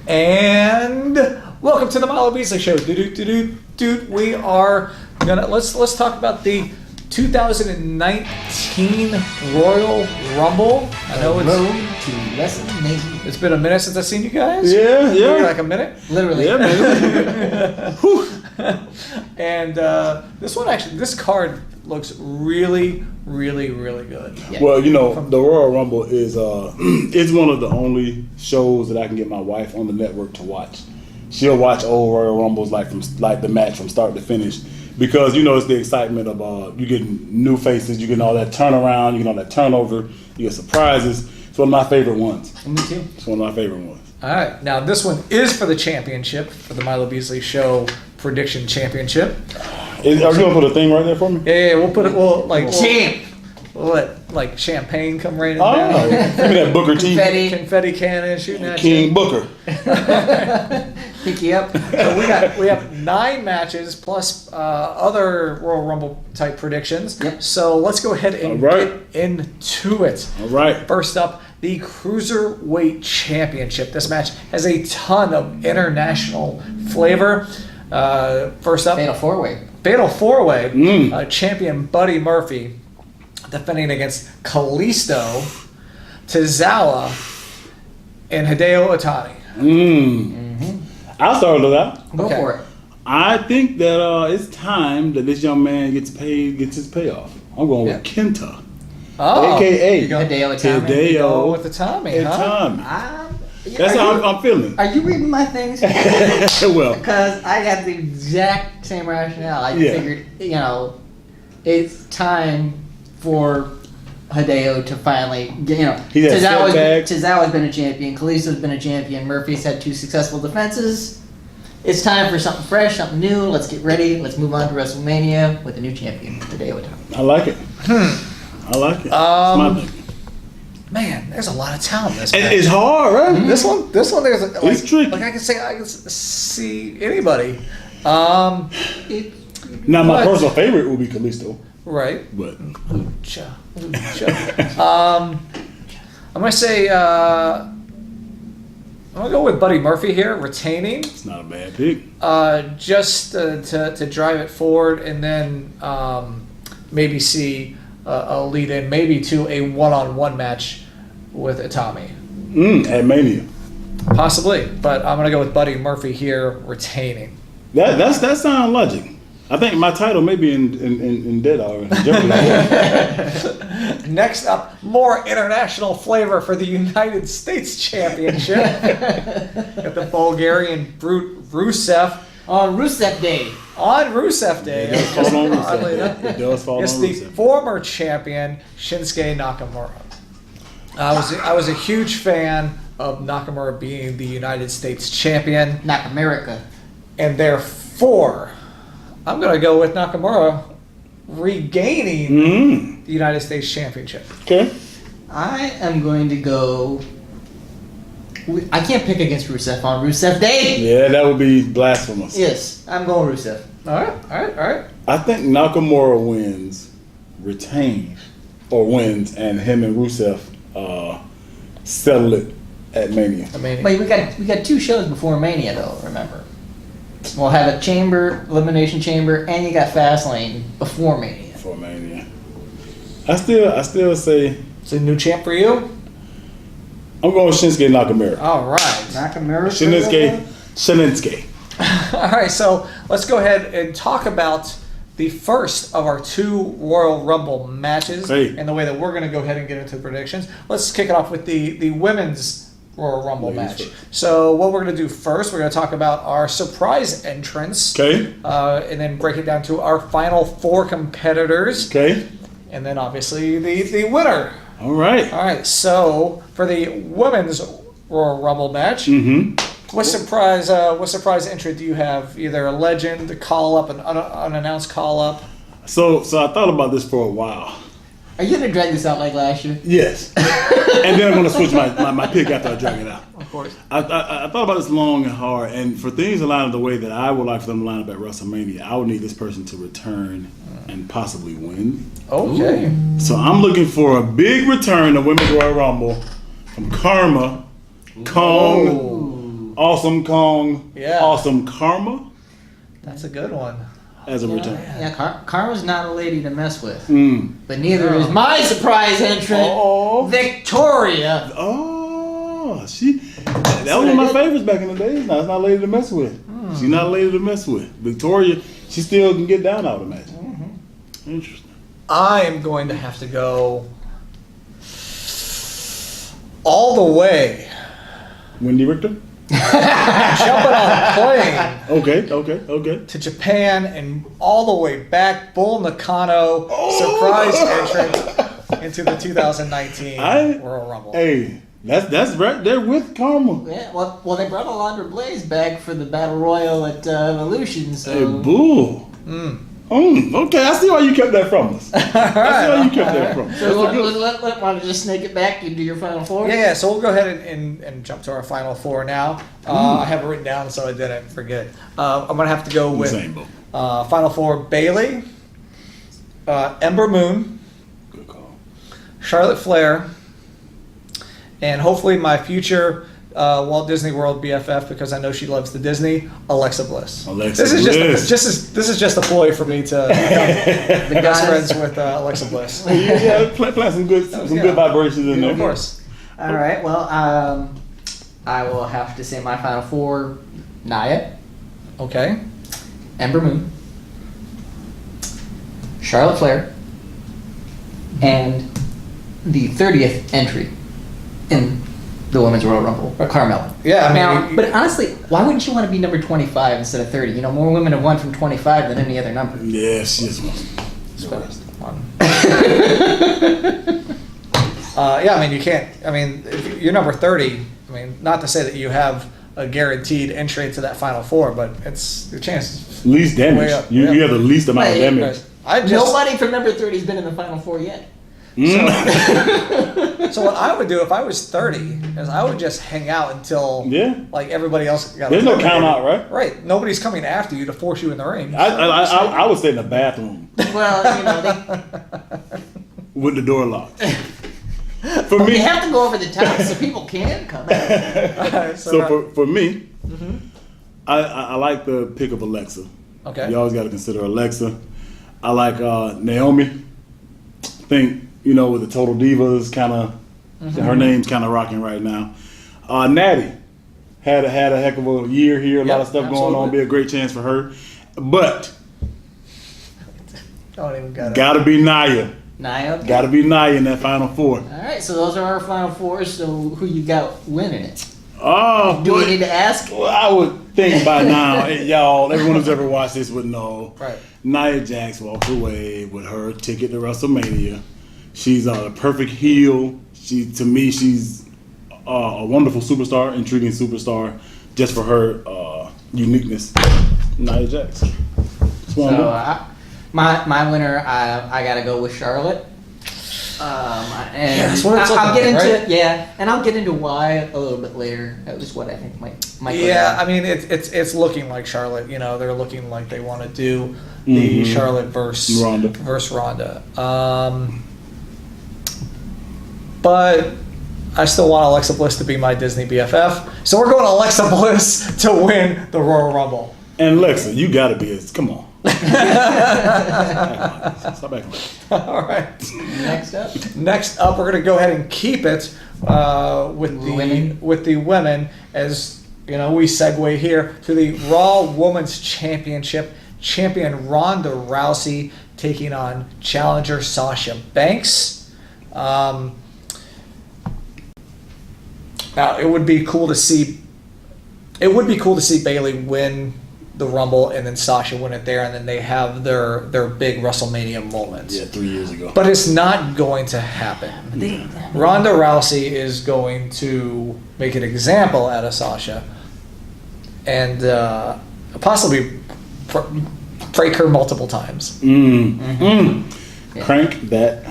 And welcome to the Milo Beasley Show. Dude, we are gonna let's talk about the 2019 Royal Rumble. I know it's been a minute since I've seen you guys. Yeah. Maybe like a minute. Literally. Yeah, man. And this card looks really good. Yeah. Well, you know, the Royal Rumble is it's one of the only shows that I can get my wife on the network to watch. She'll watch old Royal Rumbles like the match from start to finish, because you know it's the excitement of you getting new faces, you getting all that turnaround, you getting all that turnover, you get surprises. It's one of my favorite ones. Me too. It's one of my favorite ones. All right, now this one is for the championship, for the Milo Beasley Show Prediction Championship. Are you gonna put a thing right there for me? Yeah, we'll put it. We'll Champ. We'll let champagne come right in Oh, there. give me that Booker T. Confetti cannon shooting at King you. Booker. Pick you up. So we have 9 matches plus other Royal Rumble type predictions. Yep. So let's go ahead and get into it. All right. First up, the Cruiserweight Championship. This match has a ton of international flavor. First up, Fatal 4-way. Fatal 4-way. Champion Buddy Murphy defending against Kalisto, Tozawa, and Hideo Itami. I'll start with that. Go for it. I think that it's time that this young man gets his payoff. I'm going with Kenta. Oh, AKA Hideo Itami. go with Itami, huh? Itami. That's how I'm feeling. Are you reading my things? Well, Because I had the exact same rationale. I figured, it's time for Hideo to finally get, Tozawa's been a champion, Kalisto's been a champion, Murphy's had 2 successful defenses. It's time for something fresh, something new. Let's get ready. Let's move on to WrestleMania with a new champion, Hideo Itami. I like it. I like it. It's my thing. Man, there's a lot of talent in this match. It's hard, right? This one, there's it's tricky. Like I can see anybody. Now, my personal favorite will be Kalisto. Right. But Lucha. I'm gonna say I'm gonna go with Buddy Murphy here, retaining. it's not a bad pick. Just to drive it forward, and then maybe see a lead in, maybe to a one-on-one match with Itami. At Mania. Possibly, but I'm gonna go with Buddy Murphy here, retaining. That sounds logic. I think my title may be in dead already. Next up, more international flavor for the United States Championship. Got the Bulgarian brute Rusev. On Rusev Day. On Rusev Day. It does fall on Rusev. It does fall on It's the Rusev. former champion, Shinsuke Nakamura. I was a huge fan of Nakamura being the United States champion. Nakamura. And therefore, I'm going to go with Nakamura regaining the United States Championship. Okay. I am going to go... I can't pick against Rusev on Rusev Day. Yeah, that would be blasphemous. Yes, I'm going Rusev. All right. I think Nakamura wins, and him and Rusev settle it at Mania. Amazing. Wait, we got 2 shows before Mania though. Remember, we'll have a elimination chamber, and you got Fastlane before Mania. For Mania. I still say It's a new champ for you? I'm going with Shinsuke Nakamura. All right. Nakamura. Shinsuke. All right, so let's go ahead and talk about the first of our 2 Royal Rumble matches and the way that we're going to go ahead and get into the predictions. Let's kick it off with the women's Royal Rumble match. First. So what we're going to do first, we're going to talk about our surprise entrance. Okay. And then break it down to our final 4 competitors. Okay. And then obviously the winner. All right. All right, so for the women's Royal Rumble match, what surprise entry do you have? Either a legend, a call-up, an unannounced call-up? So I thought about this for a while. Are you gonna drag this out like last year? Yes. And then I'm going to switch my pick after I drag it out. Of course. I thought about this long and hard, and for things to line up the way that I would like for them to line up at WrestleMania, I would need this person to return and possibly win. Okay. So I'm looking for a big return to Women's Royal Rumble from Karma, Kong, Awesome Kong. Yeah. Awesome Karma. That's a good one. As a return. Yeah, Karma's not a lady to mess with. But neither is my surprise entrant, Victoria. Oh, that was one of my favorites back in the days. Now it's not a lady to mess with. She's not a lady to mess with. Victoria, she still can get down out of the match. Interesting. I am going to have to go all the way. Wendy Richter? Jumping on a plane. Okay. To Japan and all the way back. Bull Nakano, surprise entrant into the 2019 Royal Rumble. Hey, that's right there with Karma. Yeah, well, they brought Alundra Blaze back for the Battle Royal at Evolution, so... Hey, Bull. Okay, I see why you kept that from us. I see why you kept that from us. So want to just snake it back into your final four? Yeah, so we'll go ahead and jump to our final four now. I have it written down so I didn't forget. I'm going to have to go with final four: Bayley, Ember Moon, good call, Charlotte Flair, and hopefully my future Walt Disney World BFF, because I know she loves the Disney, Alexa Bliss. This is just a ploy for me to become best friends with Alexa Bliss. Yeah, plant some good vibrations in there. Of course. All right. Well, I will have to say my final four: Nia, okay, Ember Moon, Charlotte Flair, and the 30th entry in the Women's Royal Rumble, or Carmella. Yeah, I mean... But honestly, why wouldn't you want to be number 25 instead of 30? You know, more women have won from 25 than any other number. Yeah, she just won. Yeah, I mean, you can't... I mean, if you're number 30, I mean, not to say that you have a guaranteed entry to that Final Four, but it's your chance. Least damage. You have the least amount of damage. Nobody from number 30 has been in the Final Four yet. So what I would do if I was 30 is I would just hang out until like everybody else got. There's no count out, right? Right. Nobody's coming after you to force you in the ring. I would stay in the bathroom. Well, you know, with the door locked. For me, you have to go over the top so people can come out. For me, I like the pick of Alexa. Okay. You always got to consider Alexa. I like Naomi. I think, you know, with the Total Divas kind of, her name's kind of rocking right now. Natty had a heck of a year here. A lot of stuff going on. Be a great chance for her. But gotta be Nia. Okay. Gotta be Nia in that Final Four. All right, so those are our Final Fours. So who you got winning it? Oh, do we need to ask? Well, I would think by now, y'all, everyone who's ever watched this would know. Right. Nia Jax walked away with her ticket to WrestleMania. She's a perfect heel. To me, she's a wonderful superstar, intriguing superstar, just for her uniqueness. Nia Jax. My winner, I gotta go with Charlotte. And I'll get into why a little bit later. That was what I think might. Yeah, I mean it's looking like Charlotte. You know, they're looking like they want to do the Charlotte versus Ronda. But I still want Alexa Bliss to be my Disney BFF. So we're going Alexa Bliss to win the Royal Rumble. And Alexa, you gotta be it. Come on. Stop acting. All right. Next up, we're going to go ahead and keep it with the women, as you know. We segue here to the Raw Women's Championship. Champion Ronda Rousey taking on challenger Sasha Banks. Now it would be cool to see. It would be cool to see Bayley win the Rumble and then Sasha win it there, and then they have their big WrestleMania moment. Yeah, 3 years ago. But it's not going to happen. Ronda Rousey is going to make an example out of Sasha and possibly break her multiple times. Crank that.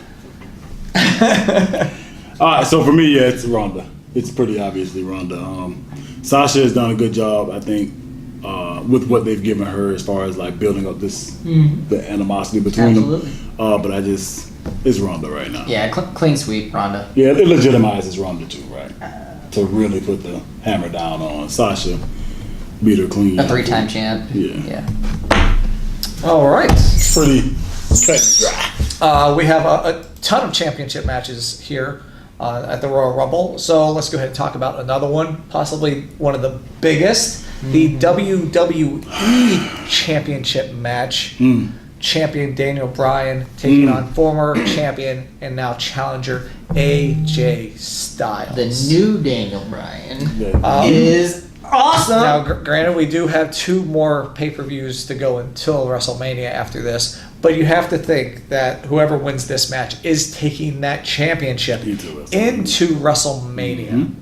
All right, so for me, it's Ronda. It's pretty obviously Ronda. Sasha has done a good job, I think, with what they've given her as far as like building up the animosity between them. But it's Ronda right now. Yeah, clean sweep, Ronda. Yeah, it legitimizes Ronda too, right? to really put the hammer down on Sasha. Beat her clean. A 3-time champ. Yeah. All right. Pretty cut and dry. We have a ton of championship matches here at the Royal Rumble. So let's go ahead and talk about another one, possibly one of the biggest, the WWE Championship Match. Champion Daniel Bryan taking on former champion and now challenger AJ Styles. The new Daniel Bryan is awesome. Now, granted, we do have 2 more pay-per-views to go until WrestleMania after this, but you have to think that whoever wins this match is taking that championship into WrestleMania.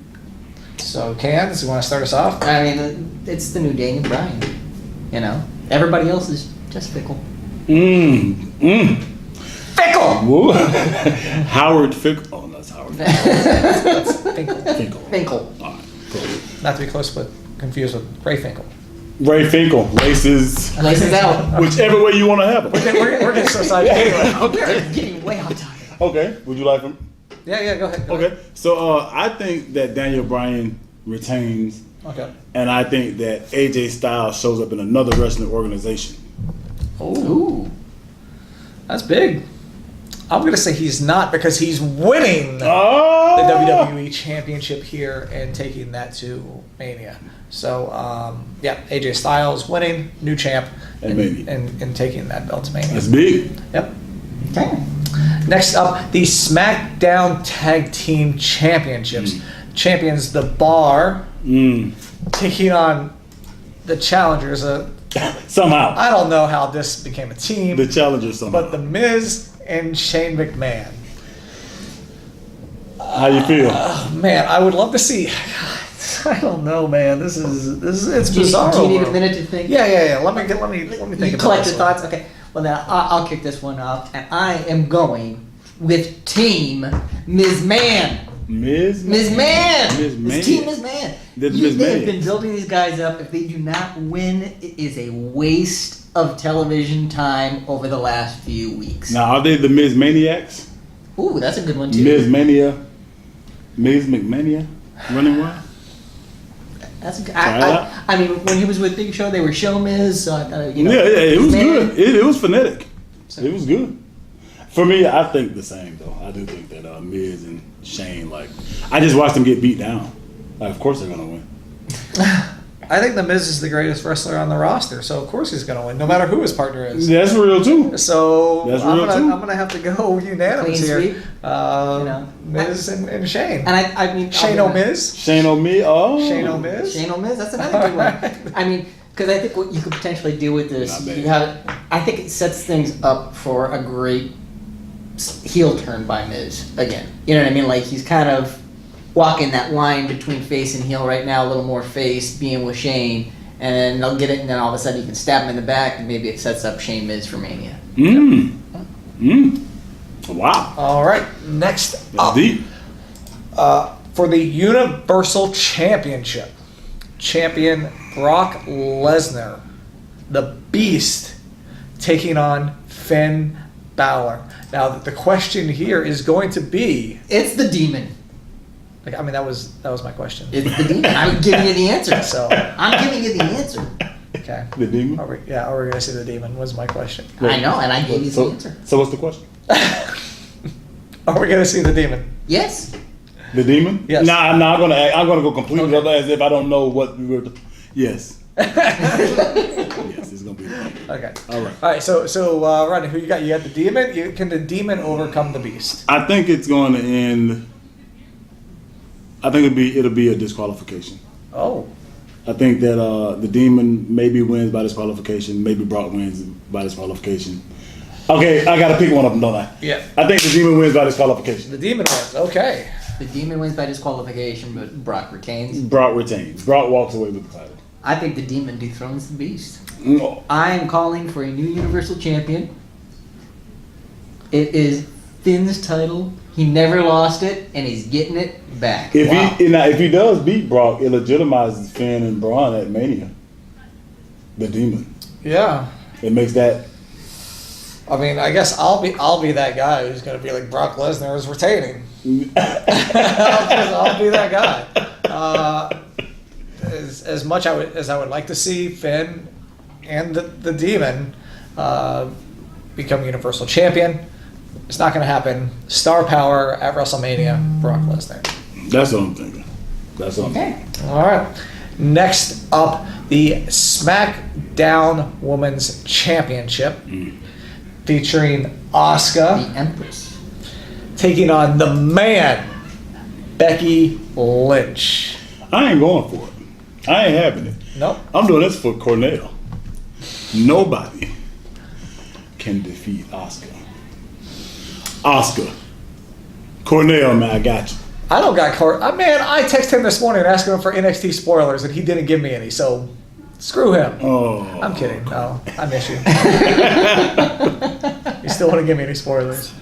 So, Cans, you want to start us off? I mean, it's the new Daniel Bryan. You know, everybody else is just fickle. Fickle! Howard Fickle. Oh, no, that's Howard. That's Finkel. Finkle. All right, cool. Not to be close, but confused with Ray Finkel. Ray Finkel. Laces out. Whichever way you want to have it. We're getting so sidetracked anyway. We're getting way off topic. Okay. Would you like him? Yeah, go ahead. Okay. So I think that Daniel Bryan retains. Okay. And I think that AJ Styles shows up in another wrestling organization. Ooh. That's big. I'm going to say he's not because he's winning the WWE Championship here and taking that to Mania. So, AJ Styles winning, new champ, and taking that belt to Mania. That's big. Yep. Okay. Next up, the SmackDown Tag Team Championships. Champions The Bar taking on the challengers. Somehow. I don't know how this became a team. The challengers somehow. But The Miz and Shane McMahon. How you feel? Man, I would love to see. I don't know, man. This is it's bizarre. Do you need a minute to think? Yeah. Let me think. You collect your thoughts. Okay. Well, then I'll kick this one off, and I am going with Team Ms. Man. Ms. Man. It's Team Ms. Man. They've been building these guys up. If they do not win, it is a waste of television time over the last few weeks. Now, are they the Ms. Maniacs? Ooh, that's a good one too. Ms. McMania, running wild. That's a good. I mean, when he was with Big Show, they were Show Miz. So it was good. It was phonetic. It was good. For me, I think the same though. I do think that Miz and Shane, I just watched them get beat down. Of course they're gonna win. I think The Miz is the greatest wrestler on the roster, so of course he's gonna win, no matter who his partner is. That's real too. So I'm gonna have to go unanimous Clean here. sweep. Miz and Shane. And I mean Shane O'Miz. Shane O'Miz. Oh. Shane O'Miz. Shane O'Miz. That's another good one. I mean, because I think what you could potentially do with this, I think it sets things up for a great heel turn by Miz again. You know what I mean? He's kind of walking that line between face and heel right now, a little more face, being with Shane, and then they'll get it, and then all of a sudden you can stab him in the back, and maybe it sets up Shane Miz for Mania. Wow. All right, next up, for the Universal Championship, champion Brock Lesnar, the Beast, taking on Finn Balor. Now, the question here is going to be... It's the Demon. That was my question. It's the Demon. I'm giving you the answer. So I'm giving you the answer. Okay. The Demon? Are we going to see the Demon? Was my question. I know, and I gave you the answer. So what's the question? Are we going to see the Demon? Yes. The Demon? Yes. Nah, I'm gonna go completely other as if I don't know what we were. Yes. Yes, it's gonna be that. Okay. All right. So, Rodney, who you got? You got the Demon. Can the Demon overcome the Beast? I think it's going to end. I think it'll be a disqualification. Oh. I think that the Demon maybe wins by disqualification. Maybe Brock wins by disqualification. Okay, I gotta pick one of them, don't I? Yeah. I think the Demon wins by disqualification. The Demon wins. Okay. The Demon wins by disqualification, but Brock retains. Brock retains. Brock walks away with the title. I think the Demon dethrones the Beast. No. I am calling for a new Universal Champion. It is Finn's title. He never lost it, and he's getting it back. If he does beat Brock, it legitimizes Finn and Braun at Mania. The Demon. Yeah. It makes that. I mean, I guess I'll be that guy who's going to be like Brock Lesnar is retaining. I'll be that guy. As much as I would like to see Finn and the Demon become Universal Champion, it's not going to happen. Star power at WrestleMania, Brock Lesnar. That's what I'm thinking. That's what I'm thinking. All right. Next up, the SmackDown Women's Championship, featuring Asuka, the Empress, taking on the man, Becky Lynch. I ain't going for it. I ain't having it. Nope. I'm doing this for Cornell. Nobody can defeat Asuka. Asuka. Cornell, man, I got you. I don't got man, I texted him this morning asking him for NXT spoilers, and he didn't give me any, so screw him. Oh. I'm kidding. No, I miss you. You still want to give me any spoilers?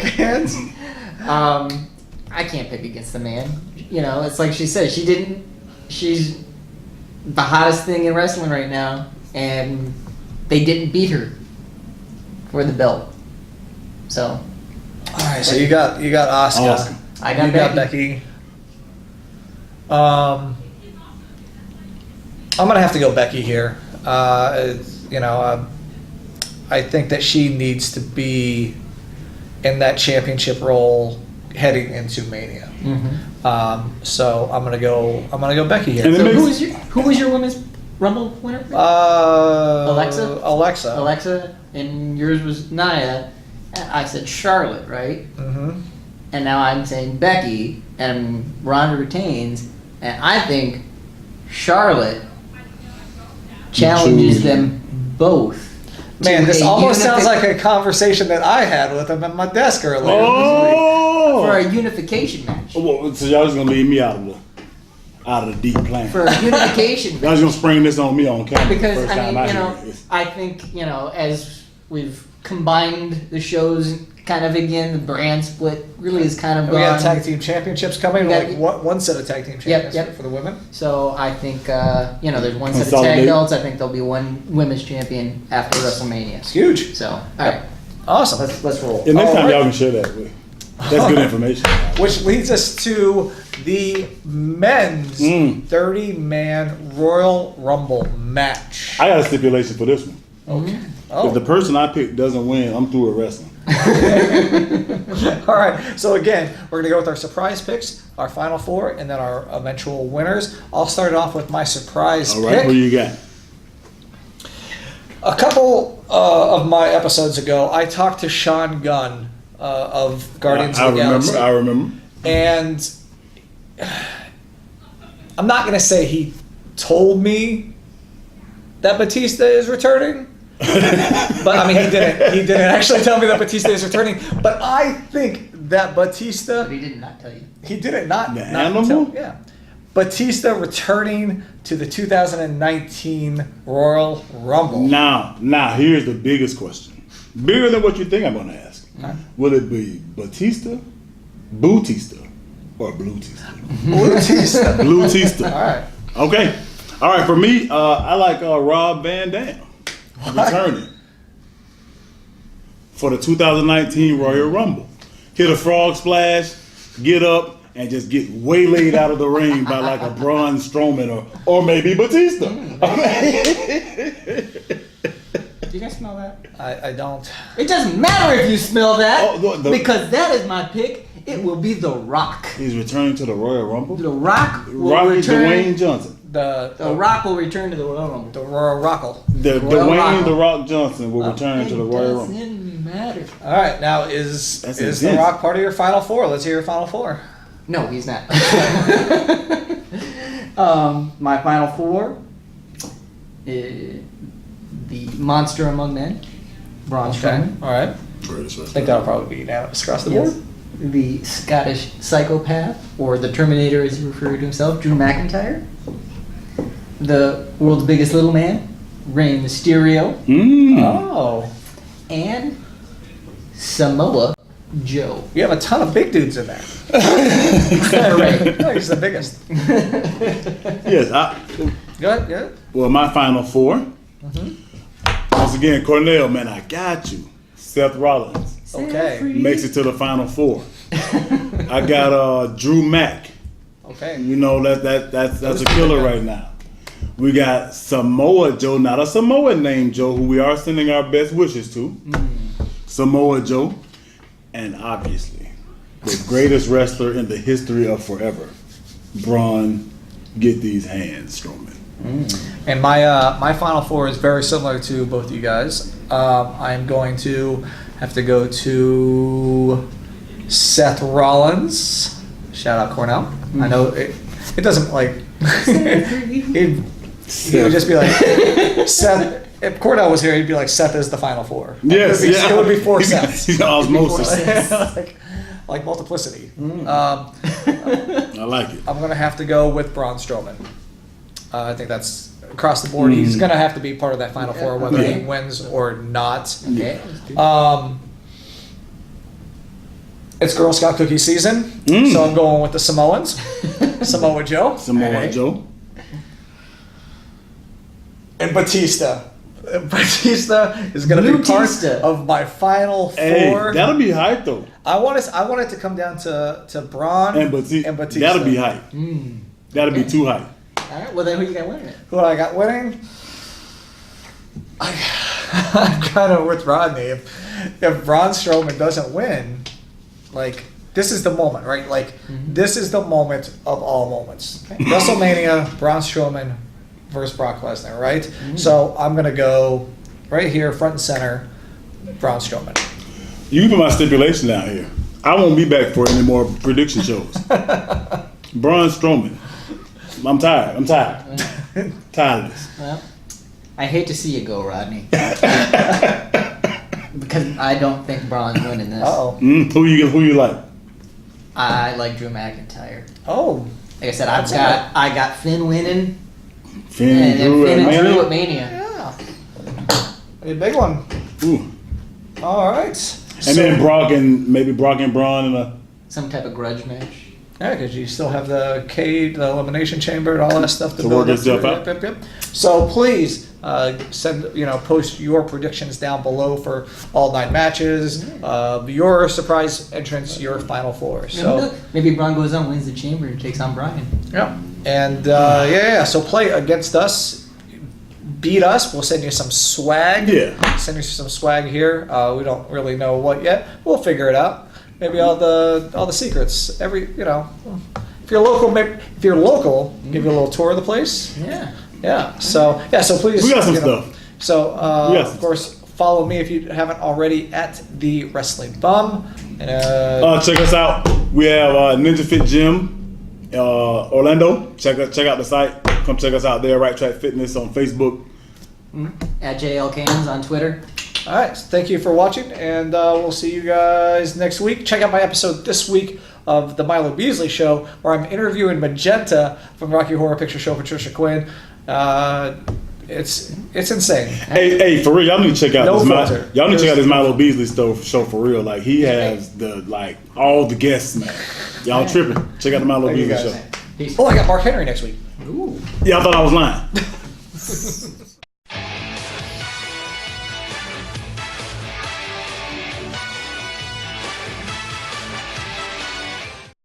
Cans? I can't pick against the man. You know, it's like she said, she's the hottest thing in wrestling right now, and they didn't beat her for the belt. So, all right. So you got Asuka. I got Becky. I'm gonna have to go Becky here. I think that she needs to be in that championship role heading into Mania. Mm-hmm. So I'm gonna go Becky here. So who was your women's Rumble winner? Alexa. Alexa, and yours was Nia. I said Charlotte, right? Mm-hmm. And now I'm saying Becky, and Ronda retains, and I think Charlotte challenges them both. Man, this almost sounds like a conversation that I had with him at my desk earlier this week. For a unification match. Well, so y'all just gonna leave me out of the deep plan. For a unification match. Y'all just gonna spring this on me on camera. Because I think as we've combined the shows, kind of again, the brand split really is kind of gone. We got tag team championships coming, one set of tag team champions for the women. So I think there's one set of tag belts. I think there'll be one women's champion after WrestleMania. It's huge. So all right, awesome. Let's roll. Yeah, next time y'all can share that with. That's good information. Which leads us to the men's 30-man Royal Rumble match. I got a stipulation for this one. Okay. If the person I pick doesn't win, I'm through with wrestling. All right. So again, we're going to go with our surprise picks, our final four, and then our eventual winners. I'll start off with my surprise pick. All right, who you got? A couple of my episodes ago, I talked to Sean Gunn of Guardians of the Galaxy. I remember. And I'm not going to say he told me that Batista is returning. But I mean, he didn't actually tell me that Batista is returning. But I think that Batista. But he did not tell you. He did not. The animal? Yeah. Batista returning to the 2019 Royal Rumble. Now, here's the biggest question. Bigger than what you think I'm going to ask. Right. Will it be Batista, Bootista, or Bluetista? Bluetista. Bluetista. All right. Okay. All right. For me, I like Rob Van Dam returning for the 2019 Royal Rumble. Hit a frog splash, get up, and just get waylaid out of the ring by like a Braun Strowman or maybe Batista. Do you guys smell that? I don't. It doesn't matter if you smell that, because that is my pick. It will be The Rock. He's returning to the Royal Rumble? The Rock will return. Dwayne Johnson. The Rock will return to the Royal Rumble. The Royal Rockle. Dwayne The Rock Johnson will return to the Royal Rumble. It doesn't matter. All right, now is The Rock part of your final four? Let's hear your final four. No, he's not. My final four is the Monster Among Men, Braun Strowman. All right. I think that'll probably be unanimous across the board. The Scottish Psychopath, or the Terminator as he referred to himself, Drew McIntyre. The World's Biggest Little Man, Rey Mysterio. Oh. And Samoa Joe. You have a ton of big dudes in there. Right. No, he's the biggest. Yes. Go ahead. Well, my final four. Once again, Cornell, man, I got you. Seth Rollins. Okay. Makes it to the final 4. I got Drew Mack. Okay. You know that's a killer right now. We got Samoa Joe, not a Samoan named Joe, who we are sending our best wishes to. Samoa Joe, and obviously the greatest wrestler in the history of forever, Braun. Get these hands, Strowman. And my final 4 is very similar to both of you guys. I'm going to have to go to Seth Rollins. Shout out Cornell. I know it doesn't like. He would just be like Seth. If Cornell was here, he'd be like Seth is the final 4. Yes, it would be 4 Seths. He's osmosis. like multiplicity. I like it. I'm gonna have to go with Braun Strowman. I think that's across the board. He's gonna have to be part of that final 4, whether he wins or not. Okay. It's Girl Scout cookie season, so I'm going with the Samoans. Samoa Joe. Samoa Joe. And Batista. Batista is going to be part of my final 4. Hey, that'll be hype though. I want it to come down to Braun and Batista. That'll be hype. That'll be too hype. All right. Well, then who you got winning it? Who I got winning? I'm kind of with Rodney. If Braun Strowman doesn't win, like this is the moment, right? Like this is the moment of all moments. WrestleMania, Braun Strowman versus Brock Lesnar, right? So I'm gonna go right here, front and center, Braun Strowman. You can put my stipulation down here. I won't be back for any more prediction shows. Braun Strowman. I'm tired. Tiredness. Well, I hate to see you go, Rodney. Because I don't think Braun's winning this. Who you like? I like Drew McIntyre. Oh. Like I said, I got Finn winning. Finn and Drew at Mania. Yeah. A big one. Ooh. All right. And then Brock and Braun in a some type of grudge match. Yeah, because you still have the cage, the elimination chamber, and all that stuff to work build itself out. Yep. So please post your predictions down below for all 9 matches, your surprise entrance, your final 4. So maybe Braun goes on, wins the chamber, and takes on Bryan. Yeah, and so play against us. Beat us. We'll send you some swag. Yeah. Send you some swag here. We don't really know what yet. We'll figure it out. Maybe all the secrets. If you're local, give you a little tour of the place. Yeah. So please. We got some stuff. So of course, follow me if you haven't already at the Wrestling Bum. And, check us out. We have Ninja Fit Gym, Orlando. Check out the site. Come check us out there. Right Track Fitness on Facebook. At JL Cans on Twitter. All right. Thank you for watching, and we'll see you guys next week. Check out my episode this week of the Milo Beasley Show, where I'm interviewing Magenta from Rocky Horror Picture Show, Patricia Quinn. It's insane. Hey, for real, y'all need to check out this Milo Beasley show for real. Like he has all the guests, man. Y'all tripping. Check out the Milo Beasley Show. Oh, I got Mark Henry next week. Ooh. Yeah, I thought I was lying.